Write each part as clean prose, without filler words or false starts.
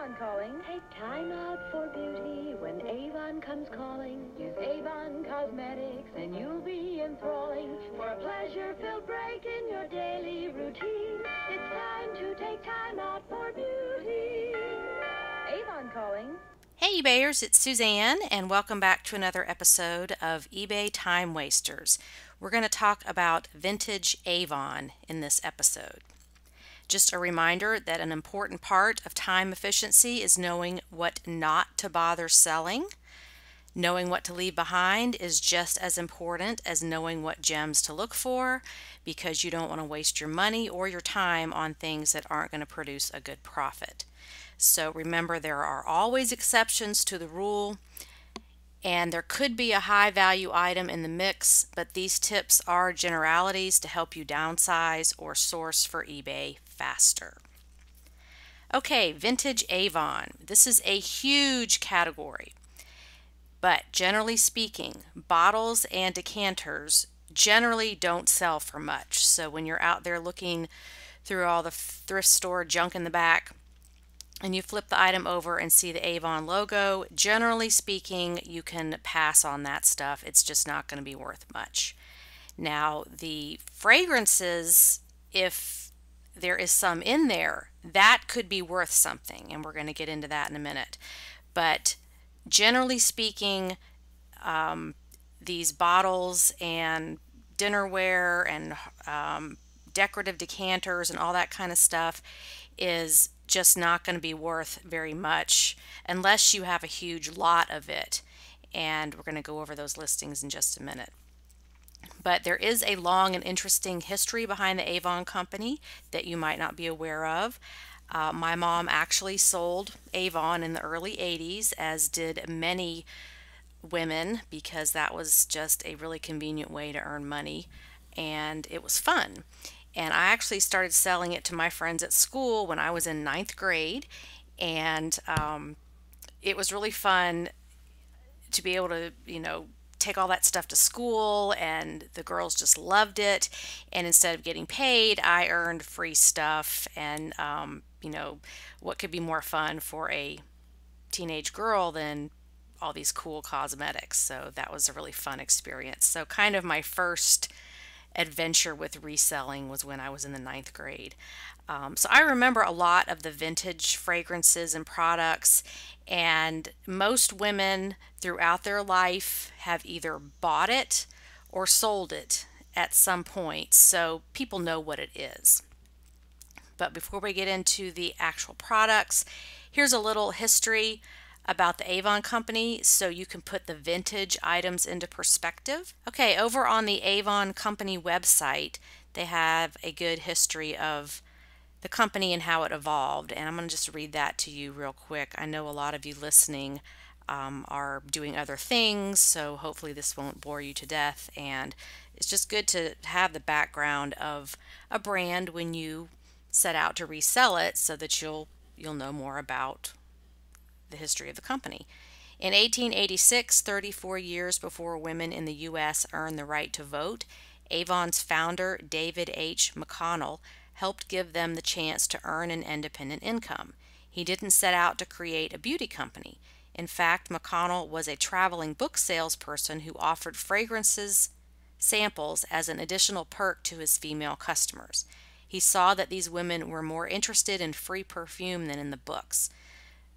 Avon calling. Take time out for beauty when Avon comes calling. Use Avon Cosmetics and you'll be enthralling. For a pleasure-filled break in your daily routine, it's time to take time out for beauty. Avon calling. Hey eBayers, it's Suzanne and welcome back to another episode of eBay Time Wasters. We're going to talk about vintage Avon in this episode. Just a reminder that an important part of time efficiency is knowing what not to bother selling. Knowing what to leave behind is just as important as knowing what gems to look for, because you don't want to waste your money or your time on things that aren't going to produce a good profit. So remember, there are always exceptions to the rule, and there could be a high value item in the mix, but these tips are generalities to help you downsize or source for eBay faster. Okay, vintage Avon. This is a huge category, but generally speaking, bottles and decanters generally don't sell for much. So when you're out there looking through all the thrift store junk in the back, and you flip the item over and see the Avon logo, generally speaking, you can pass on that stuff. It's just not going to be worth much. Now, the fragrances, if there is some in there, that could be worth something, and we're going to get into that in a minute. But generally speaking, these bottles and dinnerware and decorative decanters and all that kind of stuff is just not going to be worth very much unless you have a huge lot of it, and we're going to go over those listings in just a minute. But there is a long and interesting history behind the Avon company that you might not be aware of. My mom actually sold Avon in the early 80s, as did many women, because that was just a really convenient way to earn money, and it was fun. And I actually started selling it to my friends at school when I was in 9th grade. And it was really fun to be able to, take all that stuff to school, and the girls just loved it. And instead of getting paid, I earned free stuff. And, what could be more fun for a teenage girl than all these cool cosmetics? So that was a really fun experience. So kind of my first adventure with reselling was when I was in the 9th grade. So I remember a lot of the vintage fragrances and products, and most women throughout their life have either bought it or sold it at some point, so people know what it is. But before we get into the actual products, here's a little history about the Avon company so you can put the vintage items into perspective. Okay, over on the Avon company website, they have a good history of the company and how it evolved, and I'm going to just read that to you real quick. I know a lot of you listening are doing other things, so hopefully this won't bore you to death, and it's just good to have the background of a brand when you set out to resell it, so that you'll know more about the history of the company. In 1886, 34 years before women in the U.S. earned the right to vote, Avon's founder, David H. McConnell, helped give them the chance to earn an independent income. He didn't set out to create a beauty company. In fact, McConnell was a traveling book salesperson who offered fragrances samples as an additional perk to his female customers. He saw that these women were more interested in free perfume than in the books.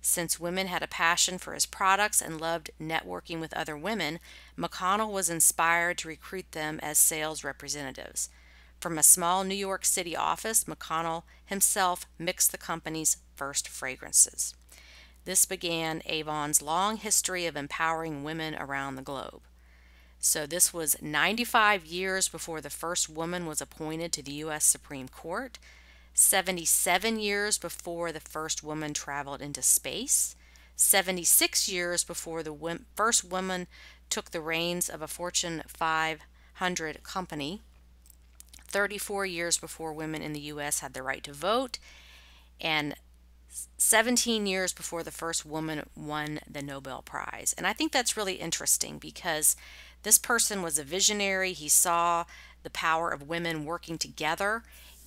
Since women had a passion for his products and loved networking with other women, McConnell was inspired to recruit them as sales representatives. From a small New York City office, McConnell himself mixed the company's first fragrances. This began Avon's long history of empowering women around the globe. So this was 95 years before the first woman was appointed to the U.S. Supreme Court, 77 years before the first woman traveled into space, 76 years before the first woman took the reins of a Fortune 500 company, 34 years before women in the U.S. had the right to vote, and 17 years before the first woman won the Nobel Prize. And I think that's really interesting because this person was a visionary. He saw the power of women working together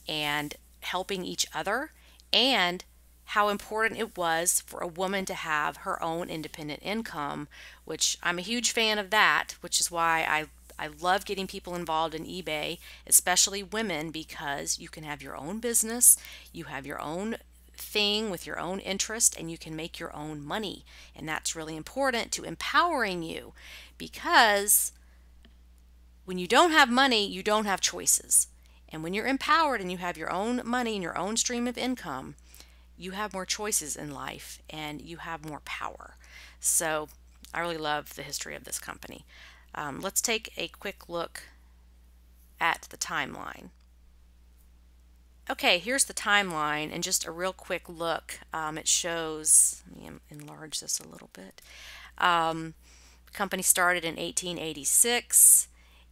and helping each other, and how important it was for a woman to have her own independent income, which I'm a huge fan of that, which is why I love getting people involved in eBay, especially women, because you can have your own business, you have your own thing with your own interest, and you can make your own money. And that's really important to empowering you, because when you don't have money, you don't have choices. And when you're empowered and you have your own money and your own stream of income, you have more choices in life and you have more power. So I really love the history of this company. Let's take a quick look at the timeline. Okay, here's the timeline, and just a real quick look. It shows, let me enlarge this a little bit. The company started in 1886,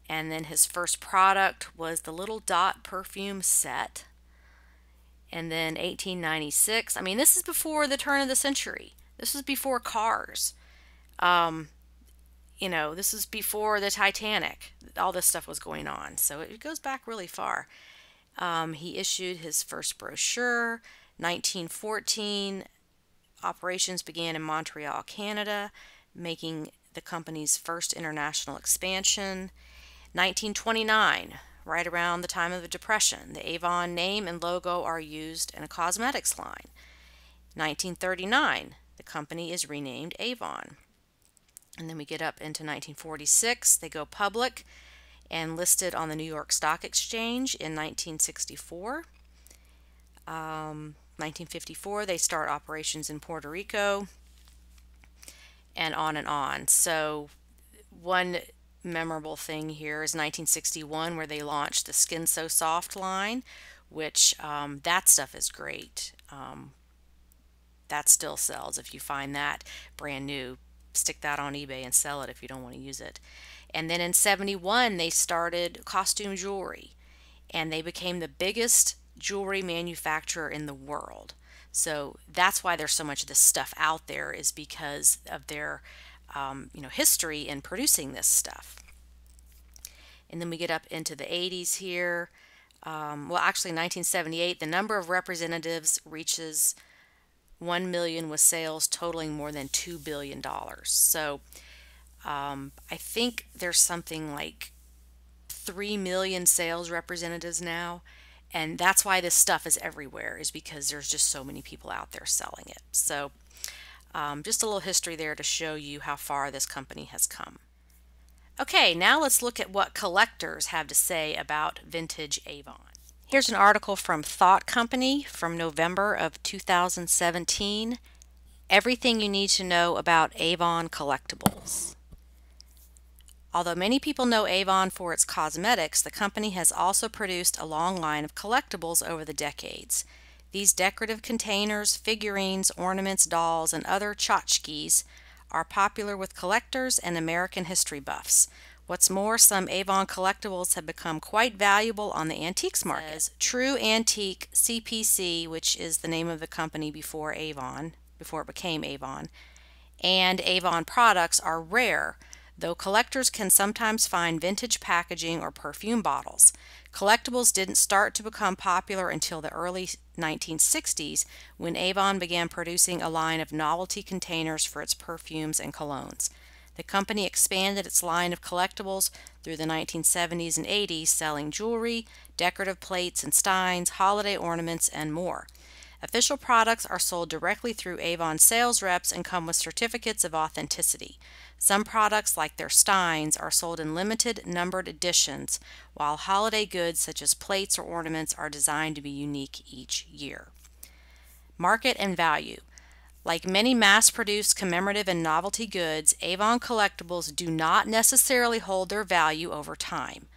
and then his first product was the little dot perfume set. And then 1896, I mean, this is before the turn of the century. This is before cars. This is before the Titanic. All this stuff was going on. So it goes back really far. He issued his first brochure. 1914, operations began in Montreal, Canada, making the company's first international expansion. 1929, right around the time of the Depression, the Avon name and logo are used in a cosmetics line. 1939, the company is renamed Avon. And then we get up into 1946, they go public and listed on the New York Stock Exchange in 1964. 1954, they start operations in Puerto Rico, and on and on. So one memorable thing here is 1961, where they launched the Skin So Soft line, which that stuff is great. That still sells. If you find that brand new, stick that on eBay and sell it if you don't want to use it. And then in 71, they started costume jewelry, and they became the biggest jewelry manufacturer in the world. So that's why there's so much of this stuff out there, is because of their history in producing this stuff. And then we get up into the 80s here. Actually 1978, the number of representatives reaches 1 million, with sales totaling more than $2 billion. So I think there's something like 3 million sales representatives now. And that's why this stuff is everywhere, is because there's just so many people out there selling it. So just a little history there to show you how far this company has come. Okay, now let's look at what collectors have to say about vintage Avon. Here's an article from Thought Company from November of 2017. Everything you need to know about Avon collectibles. Although many people know Avon for its cosmetics, the company has also produced a long line of collectibles over the decades. These decorative containers, figurines, ornaments, dolls, and other tchotchkes are popular with collectors and American history buffs. What's more, some Avon collectibles have become quite valuable on the antiques market. True Antique CPC, which is the name of the company before Avon, before it became Avon, and Avon products are rare, though collectors can sometimes find vintage packaging or perfume bottles. Collectibles didn't start to become popular until the early 1960s, when Avon began producing a line of novelty containers for its perfumes and colognes. The company expanded its line of collectibles through the 1970s and 80s, selling jewelry, decorative plates and steins, holiday ornaments, and more. Official products are sold directly through Avon sales reps and come with certificates of authenticity. Some products, like their steins, are sold in limited numbered editions, while holiday goods such as plates or ornaments are designed to be unique each year. Market and value. Like many mass-produced commemorative and novelty goods, Avon collectibles do not necessarily hold their value over time.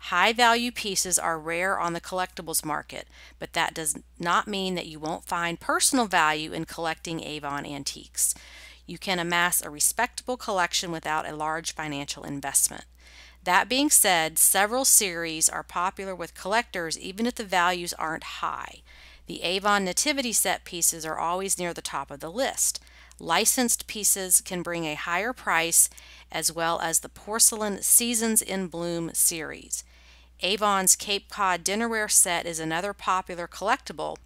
High-value pieces are rare on the collectibles market, but that does not mean that you won't find personal value in collecting Avon antiques. You can amass a respectable collection without a large financial investment. That being said, several series are popular with collectors even if the values aren't high. The Avon Nativity set pieces are always near the top of the list. Licensed pieces can bring a higher price, as well as the porcelain Seasons in Bloom series. Avon's Cape Cod dinnerware set is another popular collectible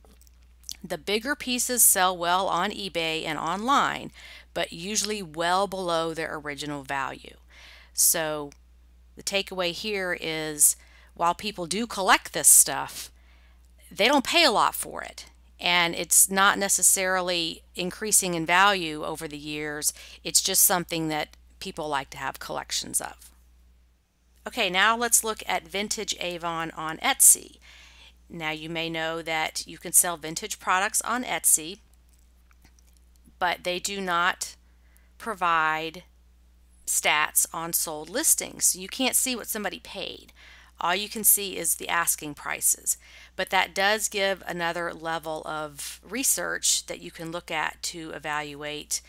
The bigger pieces sell well on eBay and online, but usually well below their original value. So the takeaway here is while people do collect this stuff, they don't pay a lot for it. And it's not necessarily increasing in value over the years. It's just something that people like to have collections of. Okay, now let's look at vintage Avon on Etsy. Now you may know that you can sell vintage products on Etsy, but they do not provide stats on sold listings. You can't see what somebody paid. All you can see is the asking prices. But that does give another level of research that you can look at to evaluate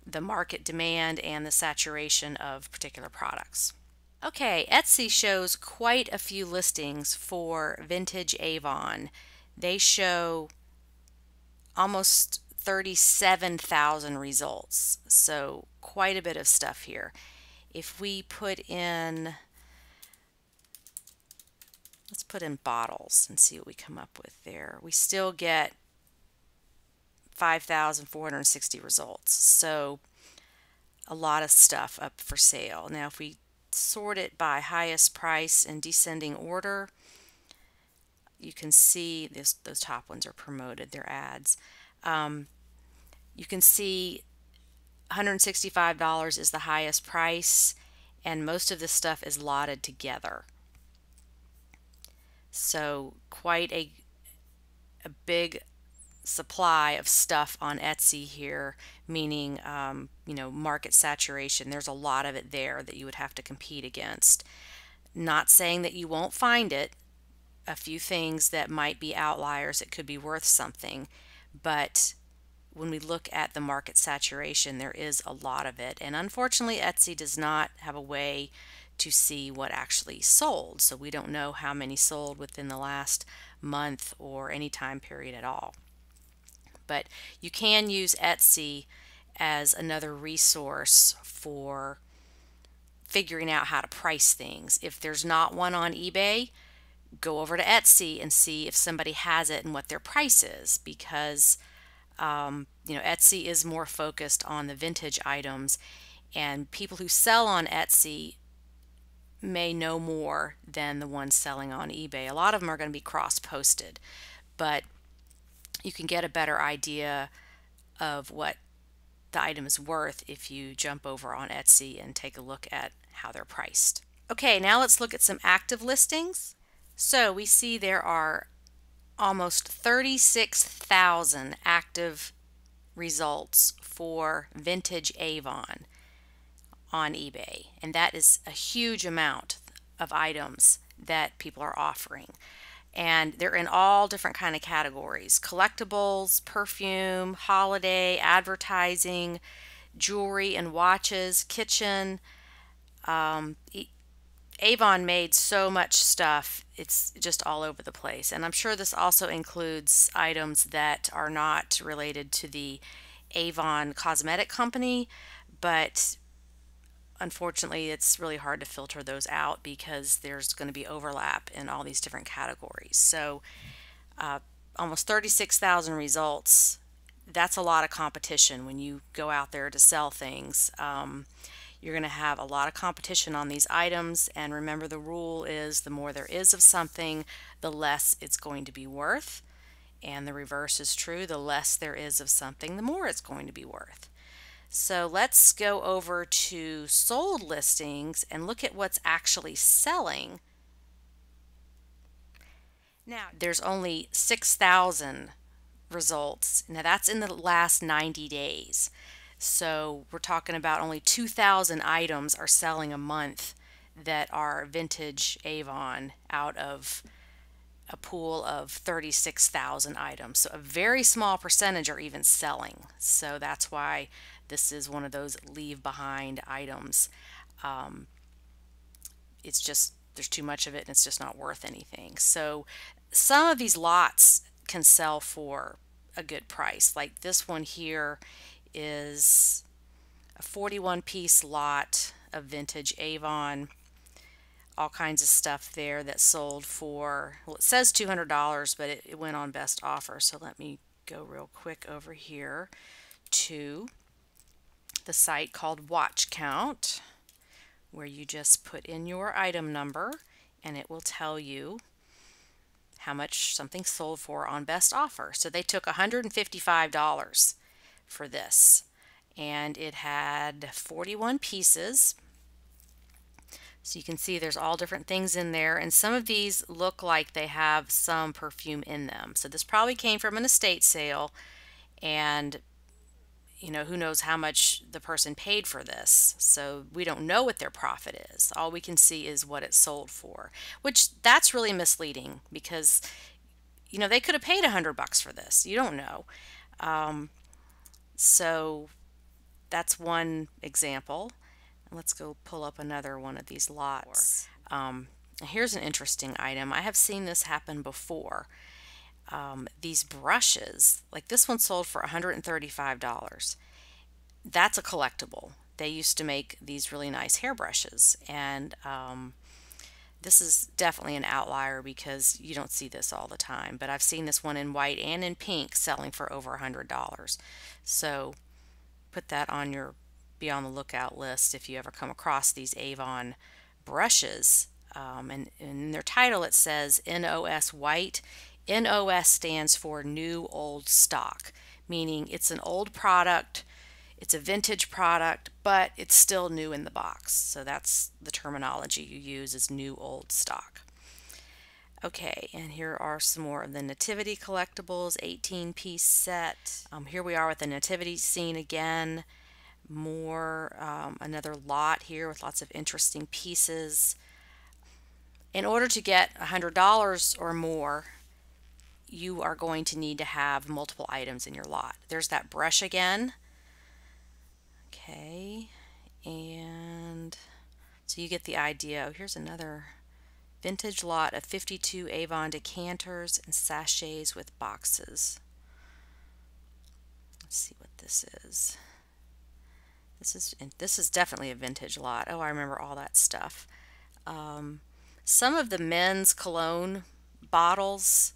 the market demand and the saturation of particular products. Okay, Etsy shows quite a few listings for vintage Avon. They show almost 37,000 results, so quite a bit of stuff here. If we put in, let's put in bottles and see what we come up with there. We still get 5,460 results, so a lot of stuff up for sale. Now if we sort it by highest price in descending order, you can see those top ones are promoted, they're ads. You can see $165 is the highest price, and most of this stuff is lotted together. So quite a big supply of stuff on Etsy here, meaning market saturation. There's a lot of it there that you would have to compete against. Not saying that you won't find it, a few things that might be outliers, it could be worth something, but when we look at the market saturation, there is a lot of it, and unfortunately Etsy does not have a way to see what actually sold, so we don't know how many sold within the last month or any time period at all. But you can use Etsy as another resource for figuring out how to price things. If there's not one on eBay, go over to Etsy and see if somebody has it and what their price is, because Etsy is more focused on the vintage items, and people who sell on Etsy may know more than the ones selling on eBay. A lot of them are going to be cross-posted, but you can get a better idea of what the item is worth if you jump over on Etsy and take a look at how they're priced. Okay, now let's look at some active listings. So we see there are almost 36,000 active results for vintage Avon on eBay, and that is a huge amount of items that people are offering, and they're in all different kind of categories: collectibles, perfume, holiday, advertising, jewelry and watches, kitchen. Avon made so much stuff, it's just all over the place. And I'm sure this also includes items that are not related to the Avon cosmetic company, but unfortunately it's really hard to filter those out because there's going to be overlap in all these different categories. So almost 36,000 results. That's a lot of competition when you go out there to sell things. You're going to have a lot of competition on these items, and remember, the rule is the more there is of something, the less it's going to be worth, and the reverse is true: the less there is of something, the more it's going to be worth. So let's go over to sold listings and look at what's actually selling. Now there's only 6,000 results. Now that's in the last 90 days. So we're talking about only 2,000 items are selling a month that are vintage Avon out of a pool of 36,000 items. So a very small percentage are even selling. So that's why this is one of those leave behind items. It's just, there's too much of it and it's just not worth anything. So some of these lots can sell for a good price. Like this one here is a 41 piece lot of vintage Avon, all kinds of stuff there that sold for, well, it says $200, but it went on best offer, so let me go real quick over here to the site called Watch Count, where you just put in your item number and it will tell you how much something sold for on best offer. So they took $155 for this, and it had 41 pieces. So you can see there's all different things in there, and some of these look like they have some perfume in them. So this probably came from an estate sale, and you know, who knows how much the person paid for this. So we don't know what their profit is. All we can see is what it sold for, which that's really misleading because, you know, they could have paid $100 for this. You don't know. So that's one example. Let's go pull up another one of these lots. Here's an interesting item. I have seen this happen before. These brushes, like this one sold for $135. That's a collectible. They used to make these really nice hairbrushes, and this is definitely an outlier because you don't see this all the time, but I've seen this one in white and in pink selling for over $100. So put that on your be on the lookout list if you ever come across these Avon brushes. And in their title it says NOS White. NOS stands for New Old Stock, meaning it's an old product, it's a vintage product, but it's still new in the box. So that's the terminology you use, is new old stock. Okay, and here are some more of the nativity collectibles, 18-piece set. Here we are with the nativity scene again. More, another lot here with lots of interesting pieces. In order to get $100 or more, you are going to need to have multiple items in your lot. There's that brush again. Okay, and so you get the idea. Oh, here's another vintage lot of 52 Avon decanters and sachets with boxes. Let's see what this is. This is definitely a vintage lot. Oh, I remember all that stuff. Some of the men's cologne bottles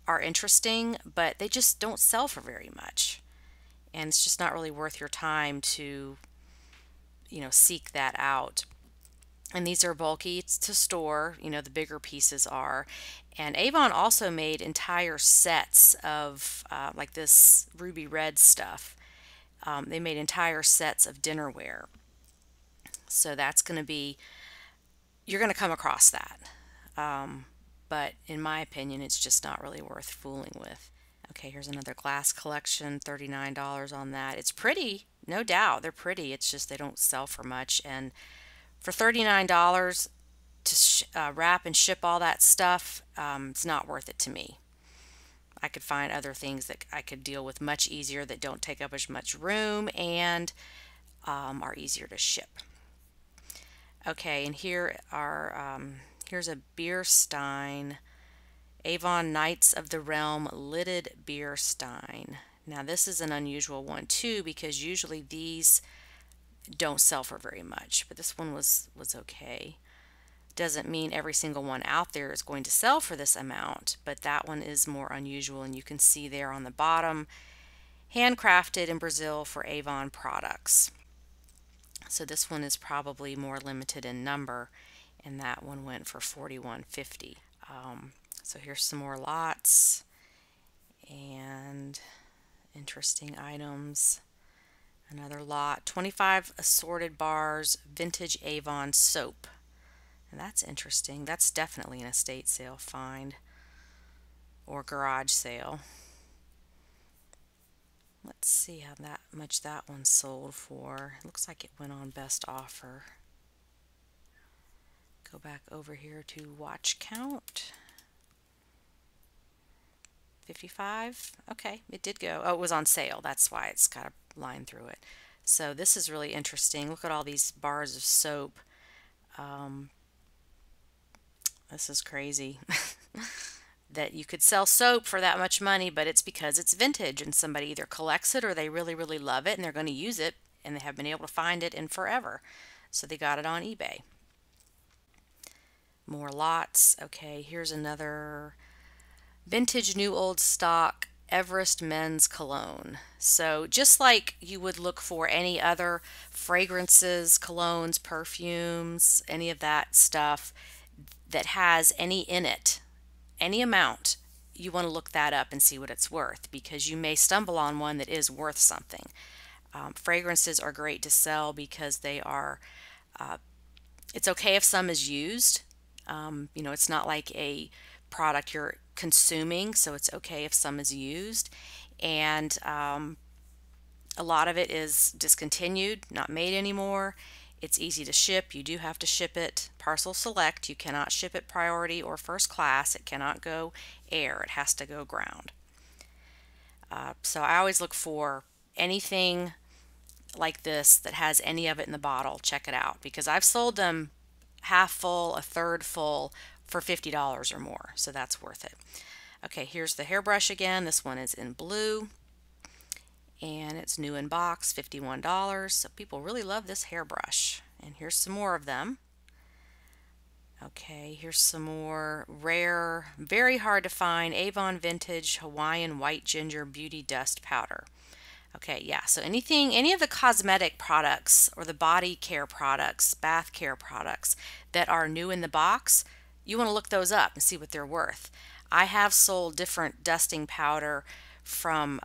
are interesting, but they just don't sell for very much, and it's just not really worth your time to, you know, seek that out. And these are bulky to store, you know, the bigger pieces are. And Avon also made entire sets of like this ruby red stuff. They made entire sets of dinnerware, so that's going to be, you're going to come across that. But in my opinion, it's just not really worth fooling with. Okay, here's another glass collection, $39 on that. It's pretty, no doubt, they're pretty. It's just they don't sell for much. And for $39 to wrap and ship all that stuff, it's not worth it to me. I could find other things that I could deal with much easier, that don't take up as much room and are easier to ship. Okay, and here are here's a beer stein, Avon Knights of the Realm lidded beer stein. Now this is an unusual one too, because usually these don't sell for very much, but this one was okay. Doesn't mean every single one out there is going to sell for this amount, but that one is more unusual, and you can see there on the bottom, handcrafted in Brazil for Avon products. So this one is probably more limited in number, and that one went for $41.50. So here's some more lots and interesting items. Another lot, 25 assorted bars, vintage Avon soap. And that's interesting. That's definitely an estate sale find or garage sale. Let's see how much that one sold for. It looks like it went on best offer. Go back over here to watch count. 55. Okay, it did go. Oh, it was on sale. That's why it's got a line through it. So this is really interesting. Look at all these bars of soap. This is crazy. That you could sell soap for that much money, but it's because it's vintage and somebody either collects it or they really, really love it and they're going to use it, and they have been able to find it in forever. So they got it on eBay. More lots. Okay, here's another vintage new old stock Everest Men's Cologne. So just like you would look for any other fragrances, colognes, perfumes, any of that stuff that has any in it, any amount, you want to look that up and see what it's worth, because you may stumble on one that is worth something. Fragrances are great to sell because they are, it's okay if some is used. It's not like a product you're consuming, so it's okay if some is used. And a lot of it is discontinued, not made anymore. It's easy to ship. You do have to ship it parcel select. You cannot ship it priority or first class. It cannot go air. It has to go ground. So I always look for anything like this that has any of it in the bottle. Check it out, because I've sold them half full, a third full for $50 or more. So that's worth it. Okay, here's the hairbrush again. This one is in blue. And it's new in box, $51. So people really love this hairbrush. And here's some more of them. Okay, here's some more rare, very hard to find Avon Vintage Hawaiian White Ginger Beauty Dust Powder. Okay, yeah, so any of the cosmetic products or the body care products, bath care products that are new in the box, you want to look those up and see what they're worth. I have sold different dusting powder from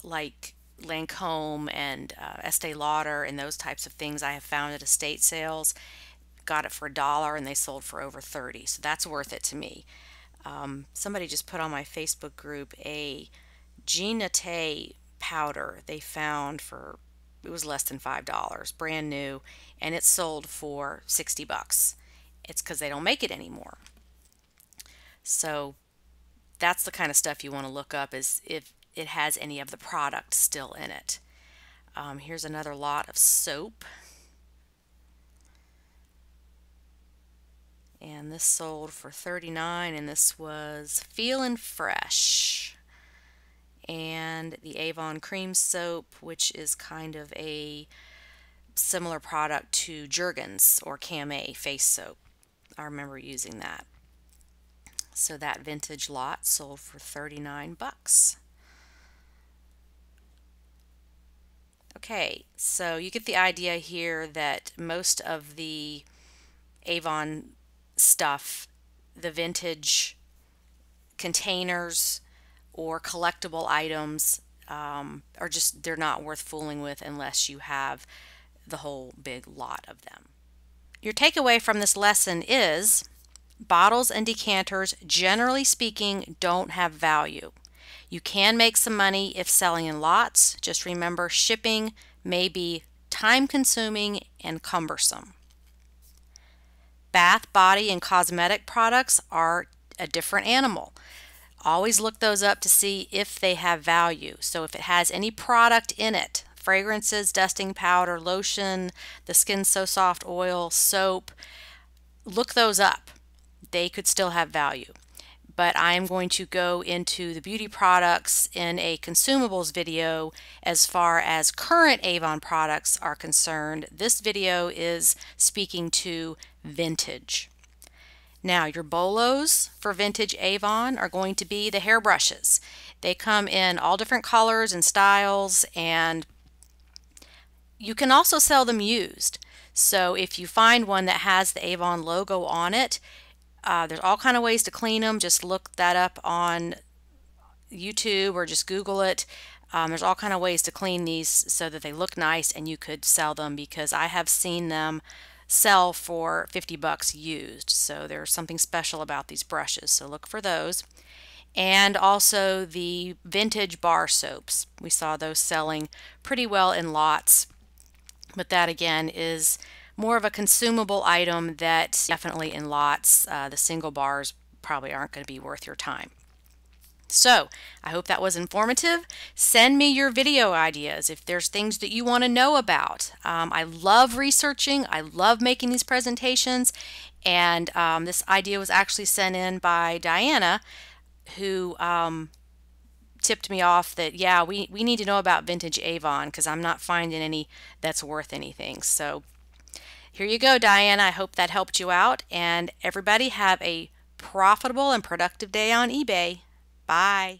like Lancome and Estee Lauder and those types of things. I have found at estate sales. Got it for $1 and they sold for over $30, so that's worth it to me. Somebody just put on my Facebook group a Ginate powder they found for, it was less than $5, brand new, and it sold for $60. It's because they don't make it anymore. So that's the kind of stuff you want to look up, is if it has any of the product still in it. Here's another lot of soap. And this sold for $39, and this was Feelin' Fresh. And the Avon cream soap, which is kind of a similar product to Jergens or Tiime face soap. I remember using that. So that vintage lot sold for $39. Okay, so you get the idea here that most of the Avon stuff, the vintage containers or collectible items, are just, they're not worth fooling with unless you have the whole big lot of them. Your takeaway from this lesson is bottles and decanters, generally speaking, don't have value. You can make some money if selling in lots. Just remember, shipping may be time-consuming and cumbersome. Bath, body, and cosmetic products are a different animal. Always look those up to see if they have value. So if it has any product in it, fragrances, dusting powder, lotion, the Skin So Soft oil, soap, look those up. They could still have value. But I am going to go into the beauty products in a consumables video as far as current Avon products are concerned. This video is speaking to vintage. Now, your BOLOs for vintage Avon are going to be the hairbrushes. They come in all different colors and styles, and you can also sell them used. So if you find one that has the Avon logo on it, there's all kind of ways to clean them. Just look that up on YouTube or just Google it. There's all kind of ways to clean these so that they look nice and you could sell them, because I have seen them sell for $50 used. So there's something special about these brushes, so look for those. And also the vintage bar soaps. We saw those selling pretty well in lots, but that again is more of a consumable item that definitely in lots. The single bars probably aren't going to be worth your time. So I hope that was informative. Send me your video ideas if there's things that you want to know about. I love researching. I love making these presentations. And this idea was actually sent in by Diana, who tipped me off that, yeah, we need to know about vintage Avon, because I'm not finding any that's worth anything. So here you go, Diana. I hope that helped you out. And everybody have a profitable and productive day on eBay. Bye.